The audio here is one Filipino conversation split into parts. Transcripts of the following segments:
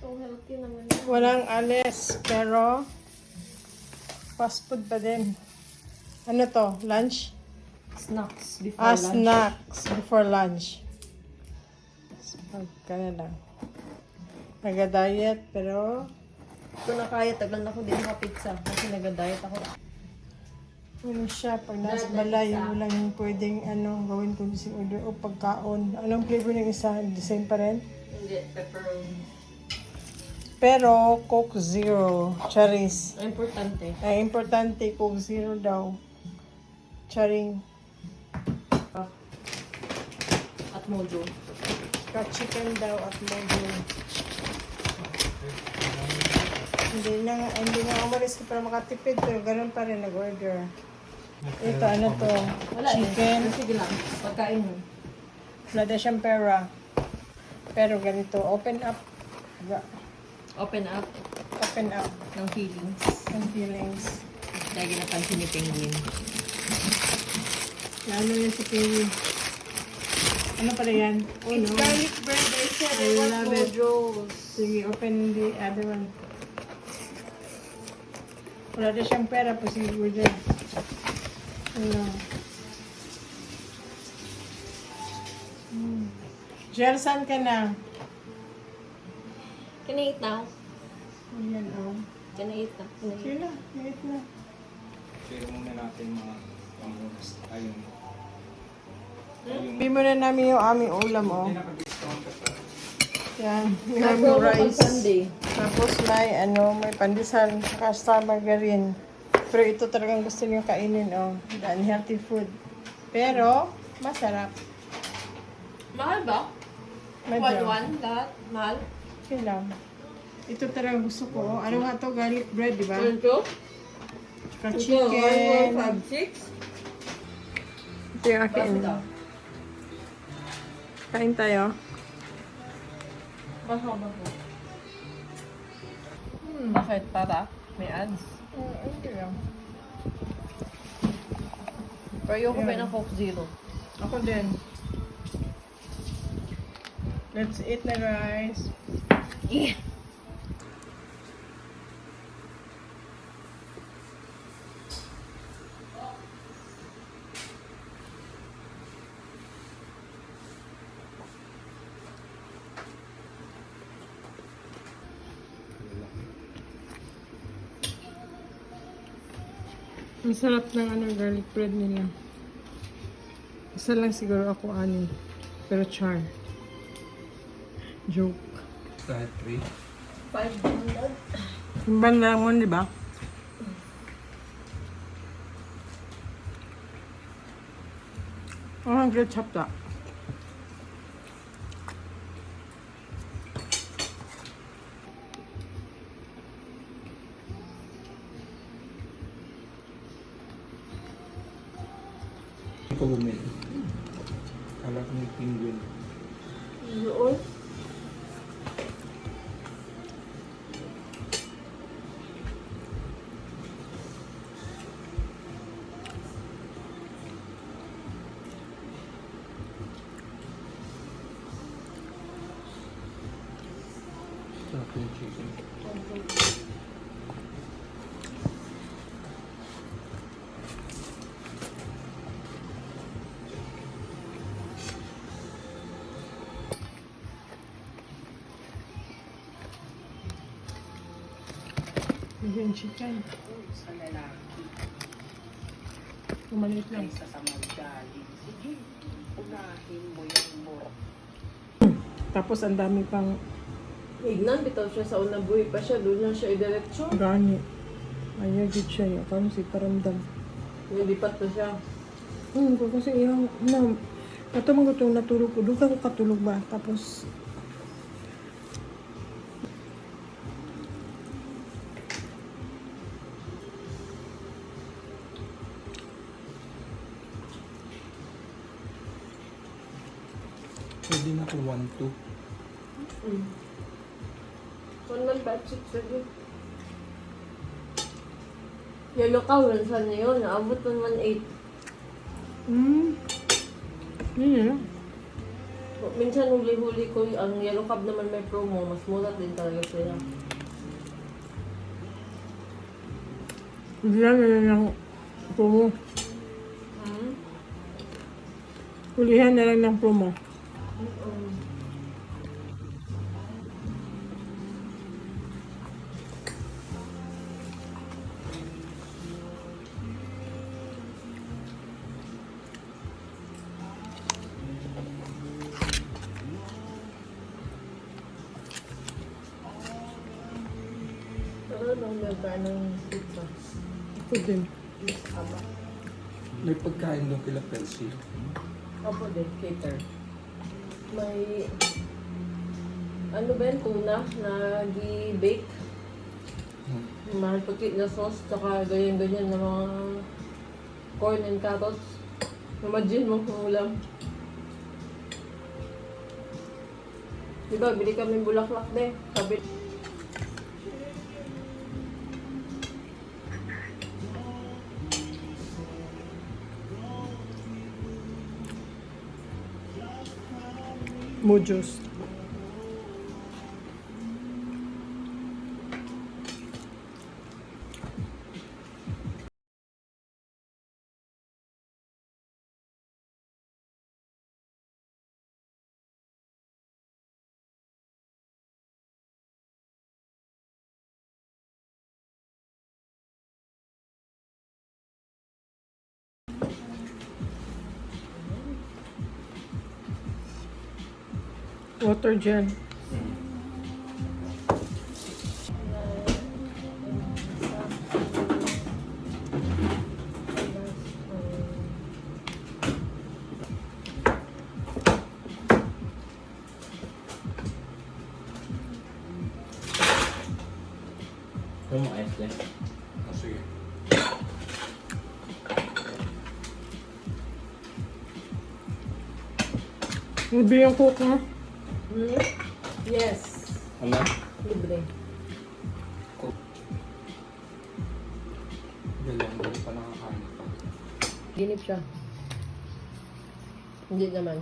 Itong healthy naman. Walang alis, pero fast food pa din. Ano to? Lunch? Snacks before lunch. Snacks before lunch. Pagka na lang. Nag-diet, pero Kung na kaya, tagal na ko din pizza. Kasi nag-diet ako. ano siya, pag nasa balay, walang yung pwedeng gawin kung si order o pagkaon. Anong flavor ng isa? The same pa rin? Hindi, pepperoni. Pero, Coke Zero, cherries. Ang importante. Ay, importante, Coke Zero daw. Charing. At mojo. Chicken daw at mojo. Hindi nga umalis ko para makatipid to. Ganun pa rin nag-order. Ito, ano to? Wala Chicken. eh. Sige lang. Pagkain mo. Wala na siyang pera. Pero ganito, open up. Open up Open up ng feelings. ang feelings. Lagi napansin ni Penguin. Lalo yan si Penny. Ano pala yan? Oh, no. Garlic bread. I said I love it. mojo's. Sige, open the other one. Wala na siyang pera po si Roger. Ano? Jer, saan ka na? Can I eat now? Ayan, oh. Can I eat now? Can I eat? Sige na, wait na. Share muna natin mga pang-unas. Ayun. Bili muna namin yung aming ulam, oh. Hindi naka-discount ka pa. Yan, yung Nag-promo aming pag rice. Sunday. Tapos may pandesal, saka margarine. Pero ito talagang gusto niyo kainin, oh. The unhealthy food. Pero, masarap. Mahal ba? Medyo. Lahat? Mahal? Okay lang. Ito talagang gusto ko. Ano nga to? Garlic bread, di ba? Ito? Saka chicken. 6? Ito yung akin. Kain tayo. Masama po. Bakit? Para? May ads? Okay lang. Pero ayoko pa Yan. ng Coke Zero. Ako din. Let's eat the rice. Yeah. Masarap ng garlic bread nila. Isa lang siguro ako anin. Pero char. Joke. Kahit 3. 500. Yung bandang mo, di ba? Oh, ang great chapta. Ikaw bumili. Kala ko may penguin. Doon? Sarap yung chicken. Yung chicken. Sa lalaki, Kumalit lang. kaysa sa magaling. Sige, unahin mo yung muro. Tapos ang dami pang Ignan, bitaw siya sa unang buhay pa siya. Doon lang siya i-diretsyon. gani. Ayaw gid siya. Yung parang si paramdam. Nilipat na siya. Ko kasi yung, ito mga itong natulog ko. Doon ako katulog ba? Tapos, Pwede na ako 1-2. 1156 lagi. Yellow cow, saan na yun? Naabot 118. yun yun. Minsan huli-huli ko, ang Yellow Cab naman may promo, mas mura din talaga sila. Hindi lang nila ng promo. Hmm? Hulihan na lang ng promo. Pero nung nagkaan ng pizza, Ito din. aba. May pagkain doon kila Pelsi. Opo din, cater. May, ano ba yun, tuna na gi-bake. Mahal puti na sauce, tsaka ganyan-ganyan na mga corn and carrots. Imagine mo kung ulam. Diba, bili kami bulaklak de. Sabi, Mojos. Water gel. Ano mo ice lang? Sige. Hindi yung cook mo. hmm? Yes. Ano? Libre. Galang, hindi pa nakakain pa. Ginip siya. Hindi naman.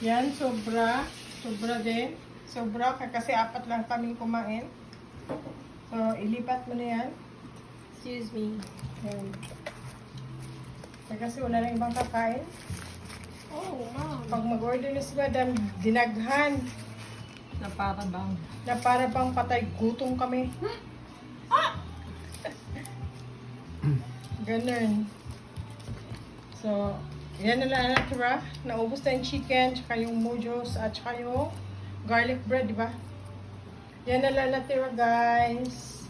Yan, sobra. Sobra din. Sobra kasi 4 lang kaming kumain. So, ilipat mo na yan. Excuse me. Yan. Kasi wala na ibang kakain. Oh, mom. Pag mag-order na si Madam, dinaghan Na para bang? na para bang patay gutom kami. Ganun. So, yan na lang natira. Naubos na yung chicken, tsaka yung mojos, at tsaka yung garlic bread, di ba? Yan na lang natira, guys.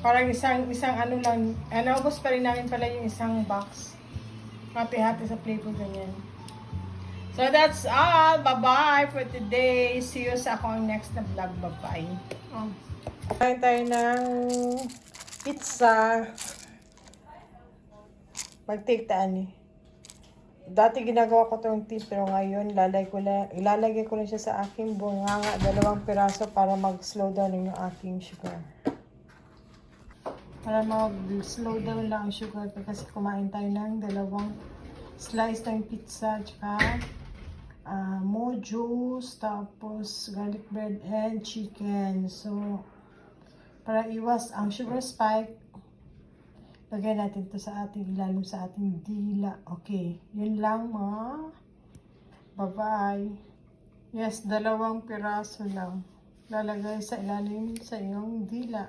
Parang isang ano lang. Naubos pa rin namin pala yung isang box. Hati-hati sa flavor ganyan. So that's all. Bye-bye for today. See you sa akong next na vlog. Bye-bye. Kain tayo ng pizza. Mag-take taan eh. Dati ginagawa ko itong tip, pero ngayon ilalagay ko lang siya sa aking bunganga, 2 piraso para mag-slow down yung aking sugar. Para mag-slow down lang ang sugar kasi kumain tayo ng 2 slice ng pizza, tsaka mojos, tapos garlic bread and chicken. So, para iwas ang sugar spike, lagay natin to sa ating ilalim sa ating dila. Okay, yun lang mga. Bye-bye. Yes, 2 piraso lang. Lalagay sa ilalim sa iyong dila.